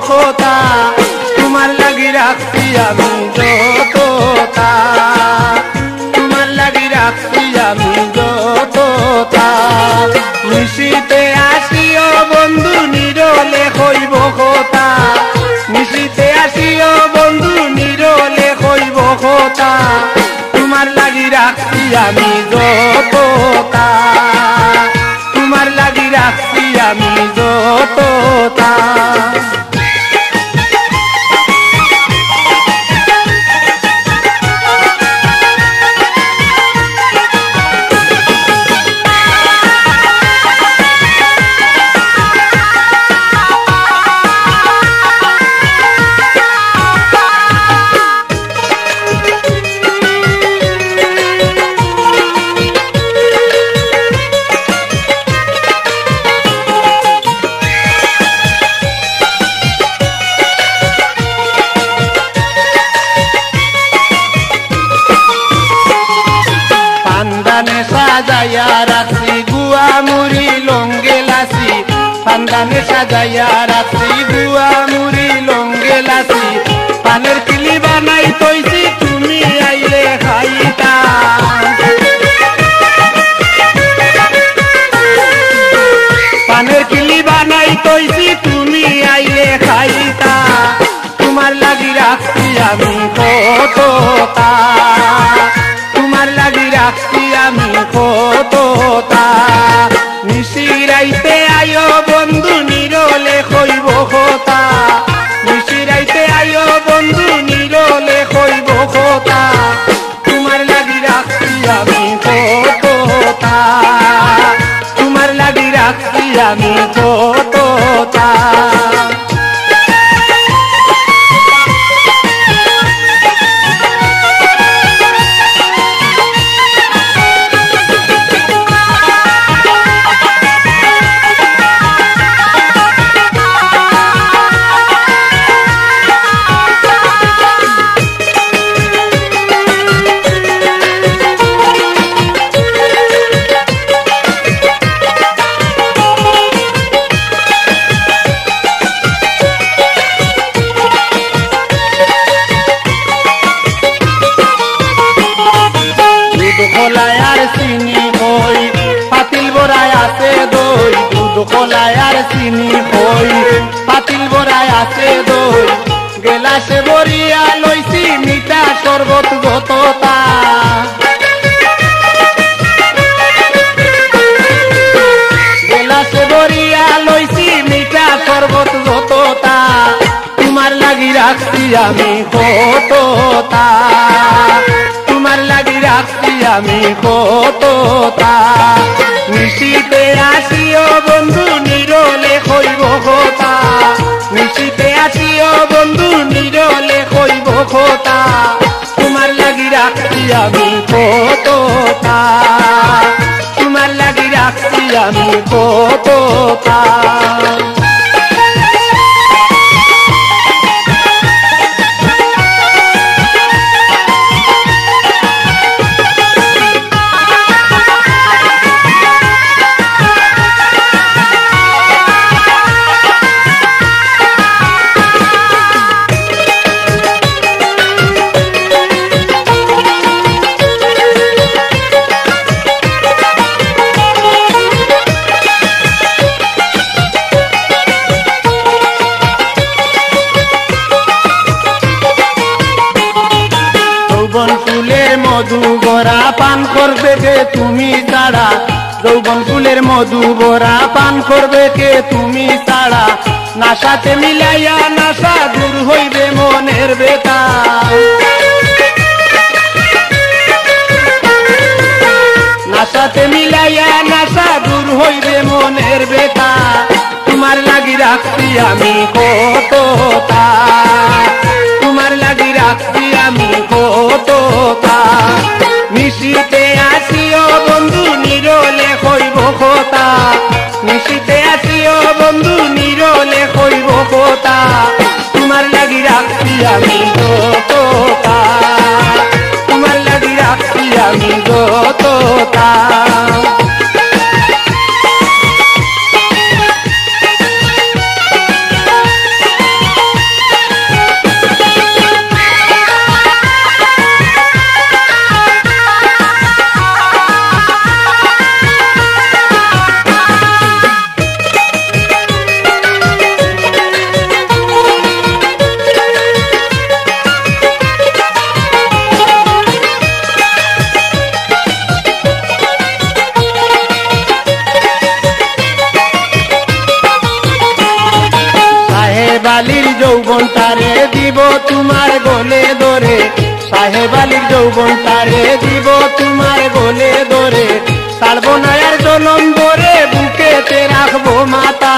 কথা তোমার লাগি রাখছি আমি যতটা তোমার লাগি রাখছি আমি যতটা নিশিতে আসিও বন্ধু নিরলে হইব কথা নিশিতে আসিও বন্ধু নিরলে হইব কথা তোমার লাগি রাখছি আমি যতটা তোমার লাগি রাখছি আমি যতটা সাজাইয়া রাখছি গুয়া মুড়ি লঙ্গে লাসি পান্দানে সাজাইয়া রাখছি গুয়া মুড়ি লঙ্গে লাসি পানের কিলি বানাই তৈছি তুমি আইলে খাইতা পানের কিলি বানাই তৈছি তুমি আইলে খাইতা তোমার লাগি রাখছি আমি কতটা তোমার লাগি রাখছি আমি কতটা নিশিরাইতে আয়ো বন্ধু নিরলে হইব কথা নিশিরাইতে আয়ো বন্ধু নিরলে হইব কথা তোমার লাগি রাখছি আমি কতটা তোমার লাগি রাখছি আমি কতটা খোলায় আর চিনি হই পাতিল বড়ায় আছে দই দুধ খোলায় আর চিনি হই পাতিল বড়ায় আছে দই গেলাসে বরিয়া লইছি মিঠা শরবত যতটা গেলাসে বরিয়া লইছি মিঠা শরবত যতটা তোমার লাগি রাখছি আমি কতটা তোমার লাগি রাখছি আমি কতটা নিশিতে আসিও বন্ধু নিরলে হইব কথা নিশিতে আসিও বন্ধু নিরলে হইব কথা তোমার লাগি রাখছি আমি কতটা তোমার লাগি রাখছি আমি কতটা মধু ভরা পান করবে কে তুমি ছাড়া যৌবন ফুলের মধু ভরা পান করবে কে তুমি ছাড়া নাশাতে মিলাইয়া নাশা দূর হইবে মনের বেতা নাশাতে মিলাইয়া নাশা দূর হইবে মনের বেতা তোমার লাগি রাখছি আমি কতটা তোমার লাগি রাখছি আমি কতটা নিশিতে আসিও বন্ধু নিরলে হইব কথা নিশিতে আসিও বন্ধু নিরলে হইব কথা তোমার লাগি রাখছি আমি কতটা তোমার লাগি রাখছি আমি কতটা যৌবন তারে দিব তোমার গলে ধরে সাহেব আলীর যৌবন তারে দিব তোমার গলে ধরে ছাড়বো না আর জনম ধরে বুকেতে রাখবো মাতা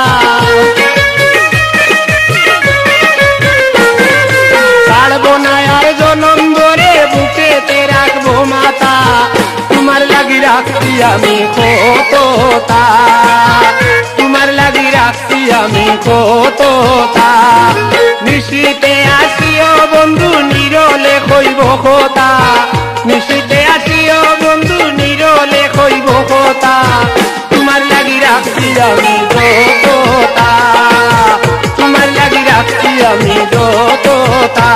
ছাড়বো না আর জনম ধরে বুকেতে রাখবো মাতা তোমার লাগি রাখছি আমি কতটা তোমার লাগি রাখছি আমি কতটা নিশিতে আসিও বন্ধু নিরলে কইব কথা নিশিতে আসিও বন্ধু নিরলে কইব কথা তোমার লাগি রাখছি আমি কতটা তোমার লাগি রাখছি আমি কতটা